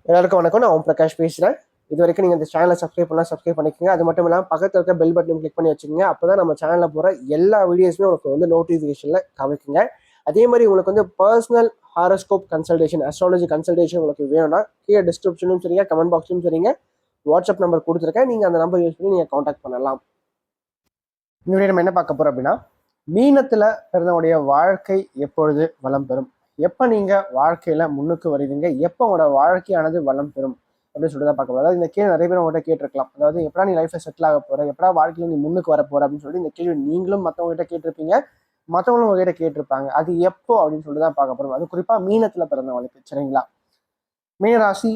எல்லாருக்கும் வணக்கம். நான் ஓம் பிரகாஷ் பேசுகிறேன். இது வரைக்கும் நீங்கள் இந்த சேனலை சப்ஸ்கிரைப் பண்ணிக்கோங்க. அது மட்டும் இல்லாமல் பக்கத்தில் இருக்க பெல் பட்டன் கிளிக் பண்ணி வச்சுக்கோங்க. அப்போ தான் நம்ம சேனலில் போகிற எல்லா வீடியோஸுமே உங்களுக்கு வந்து நோட்டிஃபிகேஷனில் காமிக்குங்க. அதே மாதிரி உங்களுக்கு வந்து personal horoscope consultation, astrology consultation உங்களுக்கு வேணும்னா கீழே டிஸ்கிரிப்ஷனும் சரிங்க, கமெண்ட் பாக்ஸும் சரிங்க, வாட்ஸ்அப் நம்பர் கொடுத்துருக்கேன். நீங்கள் அந்த நம்பர் யூஸ் பண்ணி நீங்கள் காண்டாக்ட் பண்ணலாம். இந்த வீடியோ நம்ம என்ன பார்க்க போகிறோம் அப்படின்னா, மீனத்தில் பிறந்தவங்களுடைய வாழ்க்கை எப்பொழுது வளம் பெறும், எப்போ நீங்கள் வாழ்க்கையில் முன்னுக்கு வருவீங்க, எப்போ உங்களோட வாழ்க்கையானது வளம் பெறும் அப்படின்னு சொல்லிட்டு தான் பார்க்க போகிறோம். அதாவது இந்த கேள்வி நிறைய பேர் உங்கள்கிட்ட கேட்டிருக்கலாம். அதாவது எப்படா நீ லைஃப்பில் செட்டில் ஆக போகிற, எப்படா வாழ்க்கையில் நீ முன்னுக்கு வர போகிற அப்படின்னு சொல்லிட்டு இந்த கேள்வி நீங்களும் மற்றவங்ககிட்ட கேட்டிருப்பீங்க, மற்றவங்களும் உங்ககிட்ட கேட்டிருப்பாங்க. அது எப்போ அப்படின்னு சொல்லிட்டு தான் பார்க்க போகிறோம். அது குறிப்பாக மீனத்தில் பிறந்தவங்களுக்கு. சரிங்களா? மீனராசி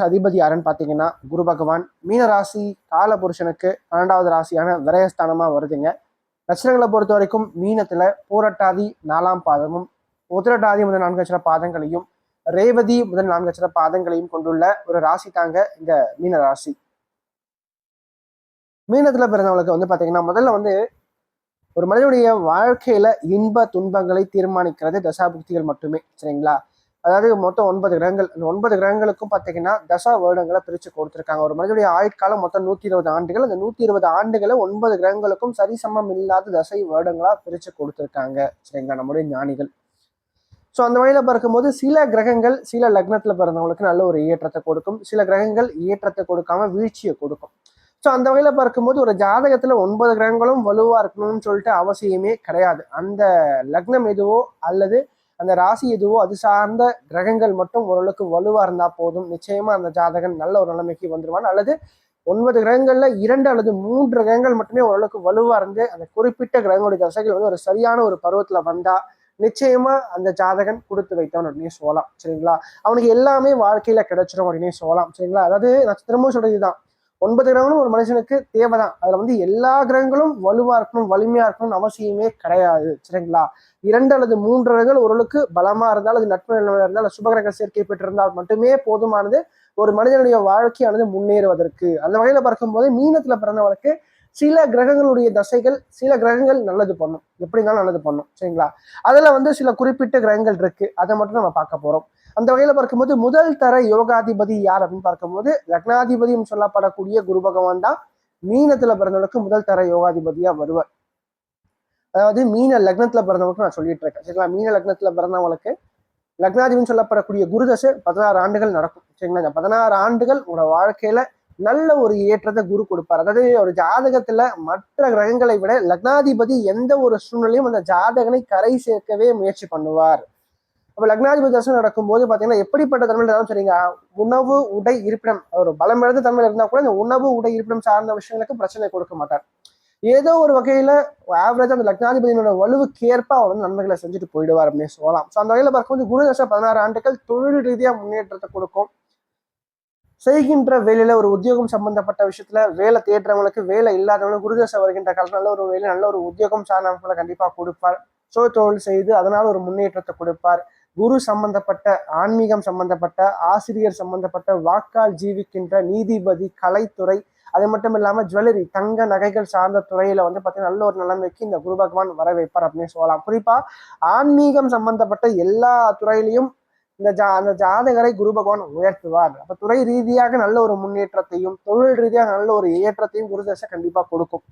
அதிபதி யாருன்னு பார்த்தீங்கன்னா குரு பகவான். மீனராசி கால புருஷனுக்கு 12வது ராசியான விரயஸ்தானமாக வருதுங்க. நட்சத்திரங்களை பொறுத்த வரைக்கும் மீனத்துல பூரட்டாதி 4ஆம் பாதமும், உத்திரட்டாதி முதல் 4 அட்சர பாதங்களையும், ரேவதி முதல் 4 அட்சர பாதங்களையும் கொண்டுள்ள ஒரு ராசி தாங்க இந்த மீன ராசி. மீனத்துல பிறந்தவங்களுக்கு வந்து பாத்தீங்கன்னா முதல்ல வந்து ஒரு மனிதனுடைய வாழ்க்கையில இன்ப துன்பங்களை தீர்மானிக்கிறது தசாபுக்திகள் மட்டுமே. சரிங்களா? அதாவது மொத்தம் 9 கிரகங்கள். இந்த 9 கிரகங்களுக்கும் பார்த்தீங்கன்னா தசா வருடங்களை பிரித்து கொடுத்துருக்காங்க. ஒரு மனிதனுடைய ஆயுட்காலம் மொத்தம் 120 ஆண்டுகள். அந்த 120 ஆண்டுகளை 9 கிரகங்களுக்கும் சரிசமம் இல்லாத தசை வருடங்களா பிரித்து கொடுத்துருக்காங்க. சரிங்களா? நம்முடைய ஞானிகள். ஸோ அந்த வகையில் பார்க்கும்போது சில கிரகங்கள் சில லக்னத்தில் பிறந்தவங்களுக்கு நல்ல ஒரு ஏற்றத்தை கொடுக்கும், சில கிரகங்கள் ஏற்றத்தை கொடுக்காம வீழ்ச்சியை கொடுக்கும். ஸோ அந்த வகையில் பார்க்கும்போது ஒரு ஜாதகத்தில் 9 கிரகங்களும் வலுவாக இருக்கணும்னு சொல்லிட்டு அவசியமே கிடையாது. அந்த லக்னம் எதுவோ அல்லது அந்த ராசி எதுவோ அது சார்ந்த கிரகங்கள் மட்டும் ஓரளவுக்கு வலுவாக இருந்தால் போதும். நிச்சயமா அந்த ஜாதகன் நல்ல ஒரு நிலைமைக்கு வந்துடுவான். அல்லது 9 கிரகங்கள்ல 2 அல்லது 3 கிரகங்கள் மட்டுமே ஓரளவுக்கு வலுவாக இருந்து அந்த குறிப்பிட்ட கிரகங்களுடைய தசைகள் வந்து ஒரு சரியான ஒரு பருவத்தில் வந்தா நிச்சயமா அந்த ஜாதகன் கொடுத்து வைத்தவன் அப்படின்னே சொல்லலாம். சரிங்களா? அவனுக்கு எல்லாமே வாழ்க்கையில கிடைச்சிடும் அப்படின்னே சொல்லலாம். சரிங்களா? அதாவது நான் திரும்ப சொல்றதுதான், 9 கிரகங்களும் ஒரு மனுஷனுக்கு தேவைதான். அதுல வந்து எல்லா கிரகங்களும் வலுவா இருக்கணும், வலிமையா இருக்கணும்னு அவசியமே கிடையாது. சரிங்களா? 2 அல்லது 3 கிரகங்கள் ஓரளவுக்கு பலமா இருந்தால், அது நட்பு நிலைமையில இருந்தால், சுபகிரக சேர்க்கை பெற்றிருந்தால் மட்டுமே போதுமானது ஒரு மனிதனுடைய வாழ்க்கையானது முன்னேறுவதற்கு. அந்த வகையில பார்க்கும்போது மீனத்துல பிறந்தவனுக்கு சில கிரகங்களுடைய தசைகள் சில கிரகங்கள் நல்லது பண்ணும், எப்படி இருந்தாலும் நல்லது பண்ணும். சரிங்களா? அதுல வந்து சில குறிப்பிட்ட கிரகங்கள் இருக்கு, அதை மட்டும் நம்ம பார்க்க போறோம். அந்த வகையில பார்க்கும்போது முதல் தர யோகாதிபதி யார் அப்படின்னு பார்க்கும்போது லக்னாதிபதியும் சொல்லப்படக்கூடிய குரு பகவான் தான் மீனத்துல பிறந்தவனுக்கு முதல் தர யோகாதிபதியா வருவார். அதாவது மீன லக்னத்துல பிறந்தவங்களுக்கு நான் சொல்லிட்டு இருக்கேன். சரிங்களா? மீன லக்னத்துல பிறந்தவங்களுக்கு லக்னாதிபதினு சொல்லப்படக்கூடிய குருதசை 16 ஆண்டுகள் நடக்கும். சரிங்களா? இந்த 16 ஆண்டுகள் உங்களோட வாழ்க்கையில நல்ல ஒரு ஏற்றத்தை குரு கொடுப்பார். அதாவது ஒரு ஜாதகத்துல மற்ற கிரகங்களை விட லக்னாதிபதி எந்த ஒரு சூழ்நிலையும் அந்த ஜாதகனை கரை சேர்க்கவே முயற்சி பண்ணுவார். அப்ப லக்னாதிபதி தசை நடக்கும்போது பாத்தீங்கன்னா எப்படிப்பட்ட தன்மையில இருந்தாலும் சரிங்க, உணவு உடை இருப்பிடம் ஒரு பலம் இழந்த தன்மையில இருந்தா கூட இந்த உணவு உடை இருப்பிடம் சார்ந்த விஷயங்களுக்கு பிரச்சனை கொடுக்க மாட்டார். ஏதோ ஒரு வகையில ஆவரேஜா அந்த லக்னாதிபதியோட வலுவுக்கு ஏற்ப அவர் வந்து நன்மைகளை செஞ்சுட்டு போயிடுவார் அப்படின்னு சொல்லலாம். ஸோ அந்த வகையில பார்க்கும்போது குருதசை 16 ஆண்டுகள் தொழில் ரீதியா முன்னேற்றத்தை கொடுக்கும். செய்கின்ற வேலையில ஒரு உத்தியோகம் சம்பந்தப்பட்ட விஷயத்துல வேலை தேடுறவங்களுக்கு, வேலை இல்லாதவங்களுக்கு குருதசை வருகின்ற காலத்துல நல்ல ஒரு வேலை, நல்ல ஒரு உத்தியோகம் சார்ந்த அமைப்புல கண்டிப்பா கொடுப்பார். தொழில் செய்து அதனால ஒரு முன்னேற்றத்தை கொடுப்பார். குரு சம்பந்தப்பட்ட, ஆன்மீகம் சம்பந்தப்பட்ட, ஆசிரியர் சம்பந்தப்பட்ட, வாக்கால் ஜீவிக்கின்ற நீதிபதி, கலைத்துறை, அது மட்டும் இல்லாம ஜுவல்லரி, தங்க நகைகள் சார்ந்த துறையில வந்து பாத்தீங்கன்னா நல்ல ஒரு நிலைமைக்கு இந்த குரு பகவான் வர வைப்பார் அப்படின்னு சொல்லலாம். குறிப்பா ஆன்மீகம் சம்பந்தப்பட்ட எல்லா துறையிலையும் அந்த ஜாதகரை குரு பகவான் உயர்த்துவார். அப்ப துறை ரீதியாக நல்ல ஒரு முன்னேற்றத்தையும் தொழில் ரீதியாக நல்ல ஒரு ஏற்றத்தையும் குருதசை கண்டிப்பா கொடுக்கும்.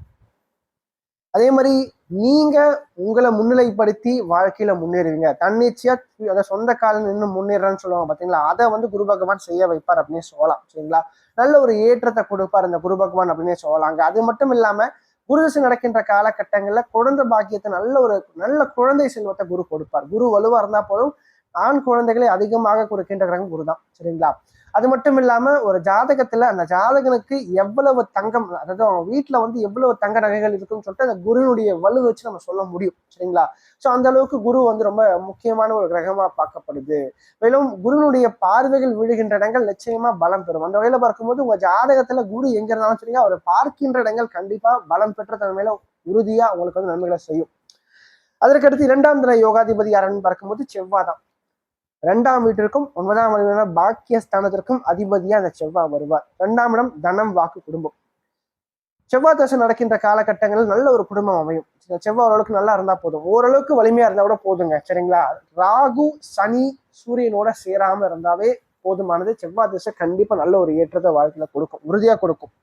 அதே மாதிரி நீங்க உங்களை முன்னிலைப்படுத்தி வாழ்க்கையில முன்னேறுவீங்க. தன்னிச்சையா அதை சொந்த காலம் நின்று முன்னேறன்னு சொல்லுவாங்க பாத்தீங்களா, அதை வந்து குரு பகவான் செய்ய வைப்பார் அப்படின்னே சொல்லலாம். சரிங்களா? நல்ல ஒரு ஏற்றத்தை கொடுப்பார் இந்த குரு பகவான் அப்படின்னே சொல்லலாங்க. அது மட்டும் இல்லாம குருதசை நடக்கின்ற காலகட்டங்கள்ல குழந்தை பாக்கியத்தை நல்ல குழந்தை செல்வத்தை குரு கொடுப்பார். குரு வலுவா இருந்தா போதும், ஆண் குழந்தைகளை அதிகமாக கொடுக்கின்ற கிரகம் குரு தான். சரிங்களா? அது மட்டும் இல்லாம ஒரு ஜாதகத்துல அந்த ஜாதகனுக்கு எவ்வளவு தங்கம், அதாவது அவங்க வீட்டுல வந்து எவ்வளவு தங்க நகைகள் இருக்குன்னு சொல்லிட்டு அந்த குருனுடைய வலு வச்சு நம்ம சொல்ல முடியும். சரிங்களா? ஸோ அந்த அளவுக்கு குரு வந்து ரொம்ப முக்கியமான ஒரு கிரகமா பார்க்கப்படுது. மேலும் குருனுடைய பார்வைகள் விழுகின்ற இடங்கள் நிச்சயமா பலம் பெறும். அந்த வகையில பார்க்கும்போது உங்க ஜாதகத்துல குரு எங்க இருந்தாலும் சரிங்க, அவர் பார்க்கின்ற இடங்கள் கண்டிப்பா பலம் பெற்ற தன்மையில உறுதியா உங்களுக்கு வந்து நன்மைகளை செய்யும். அதற்கடுத்து 2ஆம் தின யோகாதிபதி யாருன்னு பார்க்கும்போது செவ்வாதான். 2ஆம் வீட்டிற்கும் 9ஆம் இடமான பாக்கியஸ்தானத்திற்கும் அதிபதியா அந்த செவ்வாய் வருவார். 2ஆம் இடம் தனம், வாக்கு, குடும்பம். செவ்வாய் தசை நடக்கின்ற காலகட்டங்களில் நல்ல ஒரு குடும்பம் அமையும். செவ்வாய் ஓரளவுக்கு நல்லா இருந்தா போதும், ஓரளவுக்கு வலிமையா இருந்தா கூட போதுங்க. சரிங்களா? ராகு, சனி, சூரியனோட சேராம இருந்தாவே போதுமானது. செவ்வாய் திசை கண்டிப்பா நல்ல ஒரு ஏற்றத்தை வாழ்க்கையில கொடுக்கும், உறுதியா கொடுக்கும்.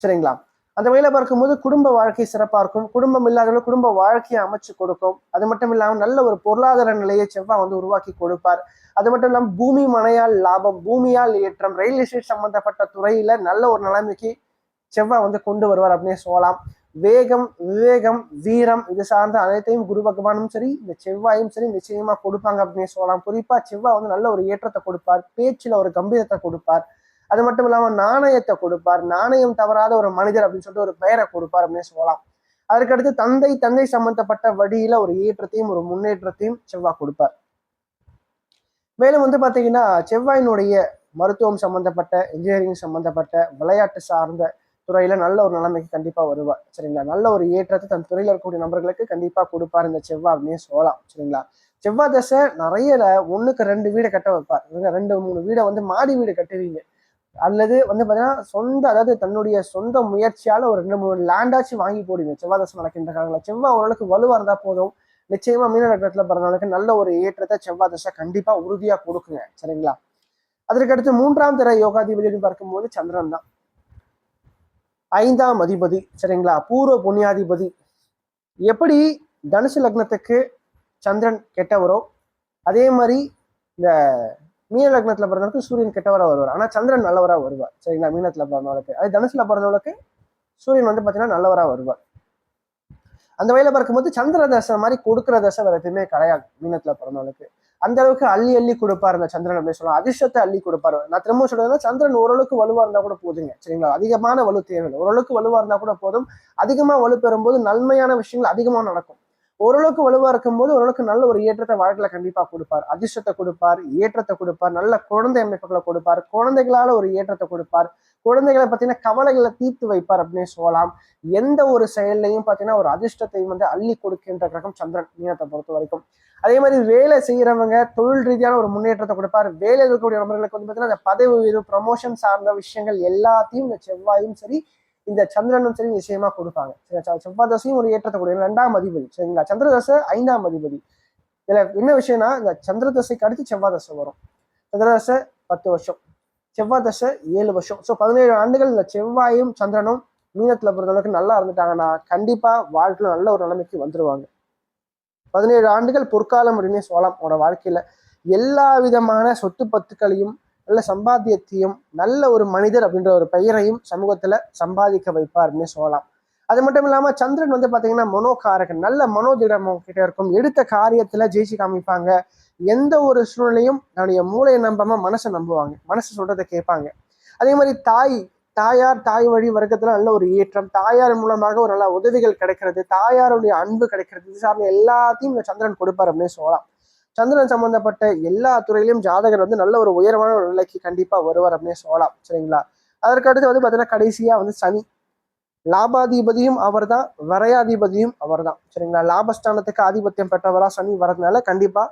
சரிங்களா? அந்த வகையில பார்க்கும்போது குடும்ப வாழ்க்கை சிறப்பா இருக்கும். குடும்பம் இல்லாதவர்கள் குடும்ப வாழ்க்கையை அமைச்சு கொடுக்கும். அது மட்டும் இல்லாம நல்ல ஒரு பொருளாதார நிலையை செவ்வாய் வந்து உருவாக்கி கொடுப்பார். அது மட்டும் இல்லாம பூமி மனையால் லாபம், பூமியால் ஏற்றம், ரயில் எஸ்டேட் சம்பந்தப்பட்ட துறையில நல்ல ஒரு நிலைமைக்கு செவ்வாய் வந்து கொண்டு வருவார் அப்படின்னு சொல்லலாம். வேகம், விவேகம், வீரம் இது சார்ந்த அனைத்தையும் குரு பகவானும் சரி இந்த செவ்வாயும் சரி நிச்சயமா கொடுப்பாங்க அப்படின்னு சொல்லலாம். குறிப்பா செவ்வாய் வந்து நல்ல ஒரு ஏற்றத்தை கொடுப்பார், பேச்சுல ஒரு கம்பீரத்தை கொடுப்பார். அது மட்டும் இல்லாம நாணயத்தை கொடுப்பார், நாணயம் தவறாத ஒரு மனிதர் அப்படின்னு சொல்லிட்டு ஒரு பெயரை கொடுப்பார் அப்படின்னு சொல்லலாம். அதற்கடுத்து தந்தை சம்பந்தப்பட்ட வழியில ஒரு ஏற்றத்தையும் ஒரு முன்னேற்றத்தையும் செவ்வாய் கொடுப்பார். மேலும் வந்து பாத்தீங்கன்னா செவ்வாயினுடைய மருத்துவம் சம்பந்தப்பட்ட, இன்ஜினியரிங் சம்பந்தப்பட்ட, விளையாட்டு சார்ந்த துறையில நல்ல ஒரு நிலைமைக்கு கண்டிப்பா வருவார். சரிங்களா? நல்ல ஒரு ஏற்றத்தை தன் துறையில இருக்கக்கூடிய நபர்களுக்கு கண்டிப்பா கொடுப்பார் இந்த செவ்வாய் அப்படின்னு சொல்லலாம். சரிங்களா? செவ்வாய் தசை நிறைய 1க்கு 2 வீடை கட்ட வைப்பார். 2 3 வீடை வந்து மாடி வீடு கட்டுவீங்க, அல்லது வந்து பாத்தீங்கன்னா சொந்த, அதாவது தன்னுடைய சொந்த முயற்சியால ஒரு 2 3 லேண்டாச்சு வாங்கி போடுவீங்க செவ்வாய் தசை நடக்கின்ற காலங்களில். செவ்வாய் ஓரளவுக்கு வலுவா இருந்தா போதும், நிச்சயமா மீன லக்னத்துல பிறந்தவங்களுக்கு நல்ல ஒரு ஏற்றத்தை செவ்வாய் தசை கண்டிப்பா உறுதியா கொடுக்குங்க. சரிங்களா? அதற்கடுத்து 3ஆம் தர யோகாதிபதி பார்க்கும்போது சந்திரன் தான், 5ஆம் அதிபதி. சரிங்களா? பூர்வ புண்ணியாதிபதி. எப்படி தனுசு லக்னத்துக்கு சந்திரன் கெட்டவரோ அதே மாதிரி இந்த மீன லக்னத்துல பிறந்தவங்களுக்கு சூரியன் கெட்டவரா வருவார், ஆனா சந்திரன் நல்லவரா வருவார். சரிங்களா? மீனத்துல பிறந்தவங்களுக்கு, அது தனுசுல பிறந்தவங்களுக்கு சூரியன் வந்து பாத்தீங்கன்னா நல்லவரா வருவார். அந்த வகையில பார்க்கும்போது சந்திர தசை மாதிரி கொடுக்குற தசை வேற எதுவுமே கிடையாது மீனத்துல பிறந்தவங்களுக்கு. அந்த அளவுக்கு அள்ளி அள்ளி கொடுப்பாரு இந்த சந்திரன் அப்படின்னு சொல்லலாம். அதிர்ஷ்டத்தை அள்ளி கொடுப்பாரு. நான் திரும்ப சொல்றதுன்னா சந்திரன் ஓரளவுக்கு வலுவா இருந்தா கூட போதுங்க. சரிங்களா? அதிகமான வலு தேவையில்லை, ஓரளவுக்கு வலுவா இருந்தா கூட போதும். அதிகமா வலு பெறும்போது நன்மையான விஷயங்கள் அதிகமா நடக்கும். ஓரளவுக்கு வலுவா இருக்கும்போது ஓரளவுக்கு நல்ல ஒரு ஏற்றத்தை வாழ்க்கையில கண்டிப்பா கொடுப்பார். அதிர்ஷ்டத்தை கொடுப்பார், ஏற்றத்தை கொடுப்பார், நல்ல குழந்தை அமைப்புகளை கொடுப்பார், குழந்தைகளால ஒரு ஏற்றத்தை கொடுப்பார், குழந்தைகளை பத்தின கவலைகளை தீர்த்து வைப்பார் அப்படின்னு சொல்லலாம். எந்த ஒரு செயல்லையும் பார்த்தீங்கன்னா ஒரு அதிர்ஷ்டத்தையும் வந்து அள்ளி கொடுக்கின்ற கிரகம் சந்திரன் மீனத்தை பொறுத்த வரைக்கும். அதே மாதிரி வேலை செய்யறவங்க தொழில் ரீதியான ஒரு முன்னேற்றத்தை கொடுப்பார். வேலை இருக்கக்கூடிய நபர்களுக்கு வந்து பார்த்தீங்கன்னா அந்த பதவி உயர்வு, ப்ரமோஷன் சார்ந்த விஷயங்கள் எல்லாத்தையும் இந்த செவ்வாயும் சரி இந்த சந்திரனும் சரி நிச்சயமா கொடுப்பாங்க. செவ்வாய் தசையும் ஒரு ஏற்றத்தை கொடுக்கும், 2ஆம் அதிபதி. சரிங்களா? சந்திர தசை 5ஆம் அதிபதி. இதுல என்ன விஷயம்னா இந்த சந்திர தசைக்கு அடுத்து செவ்வாய் தசை வரும். சந்திர தசை 10 வருஷம், செவ்வாய் தசை 7 வருஷம். ஸோ 17 ஆண்டுகள் இந்த செவ்வாயும் சந்திரனும் மீனத்துல பொறுத்தளவுக்கு நல்லா இருந்துட்டாங்கன்னா கண்டிப்பா வாழ்க்கையில நல்ல ஒரு நிலைமைக்கு வந்துருவாங்க. 17 ஆண்டுகள் பொற்காலம் அப்படின்னு சொல்லலாம். அவனோட வாழ்க்கையில எல்லா விதமான சொத்து பத்துக்களையும், நல்ல சம்பாத்தியத்தையும், நல்ல ஒரு மனிதர் அப்படின்ற ஒரு பெயரையும் சமூகத்துல சம்பாதிக்க வைப்பார் அப்படின்னு சொல்லலாம். அது மட்டும் இல்லாம சந்திரன் வந்து பாத்தீங்கன்னா மனோகாரகன், நல்ல மனோதிடம் கிட்ட இருக்கும், எடுத்த காரியத்துல ஜெயிச்சு காமிப்பாங்க. எந்த ஒரு சூழ்நிலையும் தன்னுடைய மூளையை நம்பாம மனசை நம்புவாங்க, மனசு சொல்றதை கேட்பாங்க. அதே மாதிரி தாய் வழி வர்க்கத்துல நல்ல ஒரு ஏற்றம், தாயார் மூலமாக ஒரு நல்ல உதவிகள் கிடைக்கிறது, தாயாருடைய அன்பு கிடைக்கிறது, இது சார்ந்த எல்லாத்தையும் இந்த சந்திரன் கொடுப்பார் அப்படின்னு சொல்லலாம். சந்திரன் சம்பந்தப்பட்ட எல்லா துறையிலும் ஜாதகர் வந்து நல்ல ஒரு உயர்வான ஒரு நிலைக்கு கண்டிப்பா வருவார் அப்படின்னு சொல்லலாம். சரிங்களா? அதற்கு அடுத்து வந்து பாத்தீங்கன்னா கடைசியா வந்து சனி. லாபாதிபதியும் அவர் தான், வரையாதிபதியும் அவர் தான். சரிங்களா? லாபஸ்தானத்துக்கு ஆதிபத்தியம் பெற்றவரா சனி வரதுனால கண்டிப்பா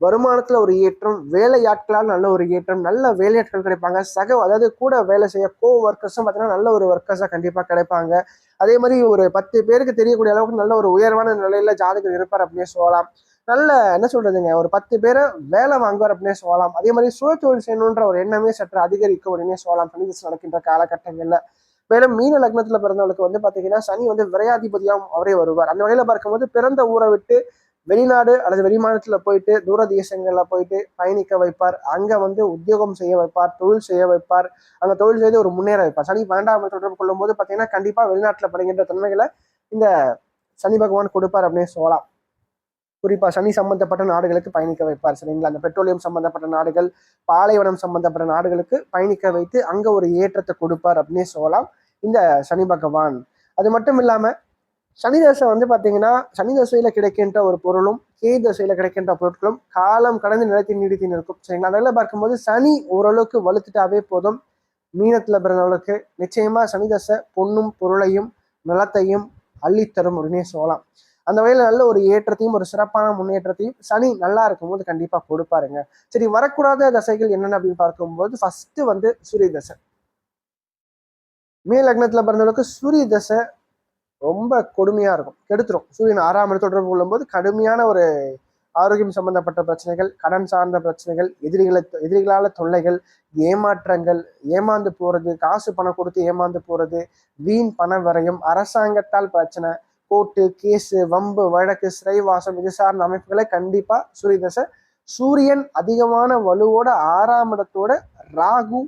வருமானத்துல ஒரு ஏற்றம், வேலையாட்களால் நல்ல ஒரு ஏற்றம், நல்ல வேலையாட்கள் கிடைப்பாங்க. அதாவது கூட வேலை செய்ய ஒர்க்கர்ஸும் பார்த்தீங்கன்னா நல்ல ஒரு ஒர்க்கர்ஸா கண்டிப்பா கிடைப்பாங்க. அதே மாதிரி ஒரு 10 பேருக்கு தெரியக்கூடிய அளவுக்கு நல்ல ஒரு உயர்வான நிலையில ஜாதகர் இருப்பார் அப்படின்னே சொல்லலாம். நல்ல என்ன சொல்றதுங்க, ஒரு 10 பேரை வேலை வாங்குவார் அப்படின்னே சொல்லலாம். அதே மாதிரி சுய தொழில் செய்யணுன்ற ஒரு எண்ணமே சற்று அதிகரிக்கும் அப்படின்னே சொல்லலாம் சனி திசை நடக்கின்ற காலகட்டங்கள்ல. மேலும் மீன லக்னத்துல பிறந்தவங்களுக்கு வந்து பாத்தீங்கன்னா சனி வந்து விரையாதிபதியாகவும் அவரே வருவார். அந்த வகையில பார்க்கும்போது பிறந்த ஊரை விட்டு வெளிநாடு அல்லது வெளிமாநிலத்துல போயிட்டு தூர தேசங்கள்ல போயிட்டு பயணிக்க வைப்பார். அங்க வந்து உத்தியோகம் செய்ய வைப்பார், தொழில் செய்ய வைப்பார், அங்க தொழில் செய்து ஒரு முன்னேற வைப்பார். சனி 12ஆம் தொடர்பு கொள்ளும் போது பாத்தீங்கன்னா கண்டிப்பா வெளிநாட்டுல படுகின்ற தன்மைகளை இந்த சனி பகவான் கொடுப்பார் அப்படின்னு சொல்லலாம். குறிப்பா சனி சம்பந்தப்பட்ட நாடுகளுக்கு பயணிக்க வைப்பார். சரிங்களா? அந்த பெட்ரோலியம் சம்பந்தப்பட்ட நாடுகள், பாலைவனம் சம்பந்தப்பட்ட நாடுகளுக்கு பயணிக்க வைத்து அங்க ஒரு ஏற்றத்தை கொடுப்பார் அப்படின்னு சொல்லலாம் இந்த சனி பகவான். அது மட்டும் இல்லாம சனி தசை வந்து பாத்தீங்கன்னா சனி தசையில கிடைக்கின்ற ஒரு பொருளும் கே தசையில கிடைக்கின்ற பொருட்களும் காலம் கடந்து நிலைத்து நீடித்து நிற்கும். சரிங்களா? அதனால பார்க்கும்போது சனி ஓரளவுக்கு வலுத்துட்டாவே போதும். மீனத்துல பிறந்தவர்களுக்கு நிச்சயமா சனி தசை பொண்ணும் பொருளையும் நிலத்தையும் அள்ளித்தரும் அப்படின்னே சொல்லலாம். அந்த வகையில நல்ல ஒரு ஏற்றத்தையும் ஒரு சிறப்பான முன்னேற்றத்தையும் சனி நல்லா இருக்கும்போது கண்டிப்பா கொடுப்பாருங்க. சரி, வரக்கூடாத தசைகள் என்னென்ன அப்படின்னு பார்க்கும்போது ஃபர்ஸ்ட் வந்து சூரிய தசை. மீன லக்னத்துல பிறந்தவர்களுக்கு சூரிய தசை ரொம்ப கொடுமையா இருக்கும், கெடுத்துரும். சூரியன் 6ஆம் இடத்தோட தொடர்பு கொள்ளும்போது கடுமையான ஒரு ஆரோக்கியம் சம்பந்தப்பட்ட பிரச்சனைகள், கடன் சார்ந்த பிரச்சனைகள், எதிரிகளால தொல்லைகள், ஏமாற்றங்கள், ஏமாந்து போறது, காசு பணம் கொடுத்து ஏமாந்து போறது, வீண் பண விரயம், அரசாங்கத்தால் பிரச்சனை, கோர்ட்டு கேஸு, வம்பு வழக்கு, சிறைவாசம், இது சார்ந்த அமைப்புகளை கண்டிப்பா சூரிய தசை. சூரியன் அதிகமான வலுவோட 6ஆம் இடத்தோட ராகு,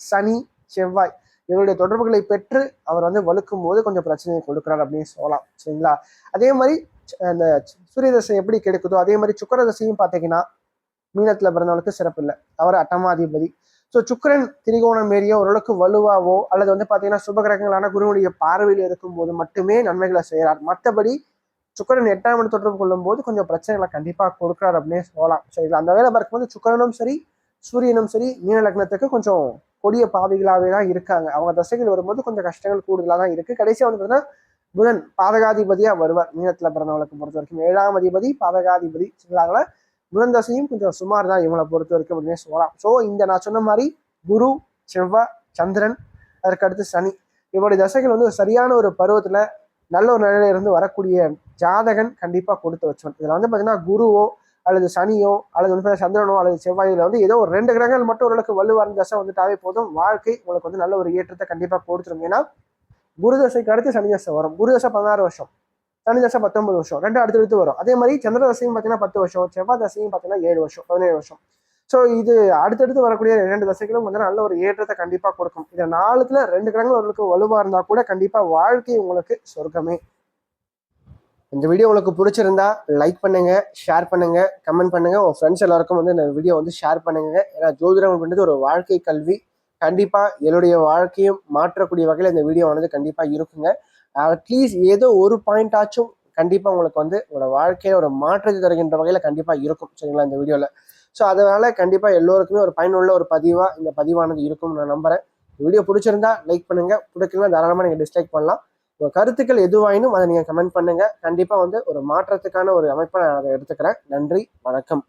சனி, செவ்வாய் இவருடைய தொடர்புகளை பெற்று அவர் வந்து வலுக்கும் போது கொஞ்சம் பிரச்சனையை கொடுக்குறாரு அப்படின்னு சொல்லலாம். சரிங்களா? அதே மாதிரி அந்த சூரிய தசை எப்படி கெடுக்குதோ அதே மாதிரி சுக்கிர தசையும் பார்த்தீங்கன்னா மீனத்துல பிறந்தவளுக்கு சிறப்பு இல்லை. அவர் அட்டமாதிபதி. ஸோ சுக்கிரன் திரிகோணம் ஏறிய ஓரளவுக்கு வலுவாவோ அல்லது வந்து பார்த்தீங்கன்னா சுபகிரகங்களான குருவுடைய பார்வையில் இருக்கும் போது மட்டுமே நன்மைகளை செய்கிறார். மற்றபடி சுக்கிரன் 8ஆம் இடம் தொடர்பு கொள்ளும் போது கொஞ்சம் பிரச்சனைகளை கண்டிப்பாக கொடுக்குறாரு அப்படின்னே சொல்லலாம். சரிங்களா? அந்த வேலை பார்க்கும்போது சுக்கிரனும் சரி சூரியனும் சரி மீன லக்னத்துக்கு கொஞ்சம் கொடிய பாவிகளாகவே தான் இருக்காங்க. அவங்க தசைகள் வரும்போது கொஞ்சம் கஷ்டங்கள் கூடுதலாக தான் இருக்கு. கடைசியாக வந்து பார்த்தீங்கன்னா புதன் பாதகாதிபதியா வருவார். மீனத்துல பிறந்தவங்களுக்கு பொறுத்த வரைக்கும் 7ஆம் அதிபதி பாதகாதிபதி. அதனால புதன் தசையும் கொஞ்சம் சுமார் தான் இவங்களை பொறுத்த வரைக்கும் அப்படின்னு சொல்லலாம். ஸோ இந்த நான் சொன்ன மாதிரி குரு, செவ்வாய், சந்திரன், அதற்கு அடுத்து சனி இவருடைய தசைகள் வந்து சரியான ஒரு பருவத்துல நல்ல ஒரு நிலையில இருந்து வரக்கூடிய ஜாதகன் கண்டிப்பா கொடுத்து வச்சவன். இதுல வந்து பாத்தீங்கன்னா குருவோ அல்லது சனியோ அல்லது வந்து சந்திரனோ அல்லது செவ்வாயில வந்து ஏதோ ஒரு 2 கிரகங்கள் மட்டும் ஓரளவுக்கு வலுவார்ந்த தசை வந்துட்டாவே போதும், வாழ்க்கை உங்களுக்கு வந்து நல்ல ஒரு ஏற்றத்தை கண்டிப்பா கொடுத்துரும். ஏன்னா குரு தசைக்கு அடுத்து சனி தசை வரும். குரு தசை 16 வருஷம், சனி தசை 19 வருஷம், 2 அடுத்தடுத்து வரும். அதே மாதிரி சந்திர தசையும் பார்த்தீங்கன்னா 10 வருஷம், செவ்வாய் தசையும் பார்த்தீங்கன்னா 7 வருஷம், 17 வருஷம். ஸோ இது அடுத்தடுத்து வரக்கூடிய 2 தசைகளும் வந்து நல்ல ஒரு ஏற்றத்தை கண்டிப்பா கொடுக்கும். இதை 4த்துல 2 கிரகங்கள் உங்களுக்கு வலுவா இருந்தா கூட கண்டிப்பா வாழ்க்கை உங்களுக்கு சொர்க்கமே. இந்த வீடியோ உங்களுக்கு பிடிச்சிருந்தா லைக் பண்ணுங்க, ஷேர் பண்ணுங்க, கமெண்ட் பண்ணுங்க. உங்க ஃப்ரெண்ட்ஸ் எல்லாருக்கும் வந்து இந்த வீடியோ வந்து ஷேர் பண்ணுங்க. ஏன்னா ஜோதிடம் அப்படின்றது ஒரு வாழ்க்கை கல்வி. கண்டிப்பா என்னுடைய வாழ்க்கையும் மாற்றக்கூடிய வகையில் இந்த வீடியோ வந்து கண்டிப்பா இருக்குங்க. அட்லீஸ்ட் ஏதோ ஒரு பாயிண்ட் ஆச்சும் கண்டிப்பா உங்களுக்கு வந்து உங்களோட வாழ்க்கையில ஒரு மாற்றத்தை தருகின்ற வகையில கண்டிப்பா இருக்கும். சரிங்களா? இந்த வீடியோல. ஸோ அதனால கண்டிப்பா எல்லோருக்குமே ஒரு பயனுள்ள ஒரு பதிவா இந்த பதிவானது இருக்கும்னு நான் நம்புறேன். வீடியோ பிடிச்சிருந்தா லைக் பண்ணுங்க, பிடிக்கலன்னா தாராளமா நீங்க டிஸ்லைக் பண்ணலாம். உங்க கருத்துக்கள் எதுவாயினும் அதை நீங்க கமெண்ட் பண்ணுங்க. கண்டிப்பா வந்து ஒரு மாற்றத்துக்கான ஒரு அமைப்பை நான் அதை எடுத்துக்கிறேன். நன்றி, வணக்கம்.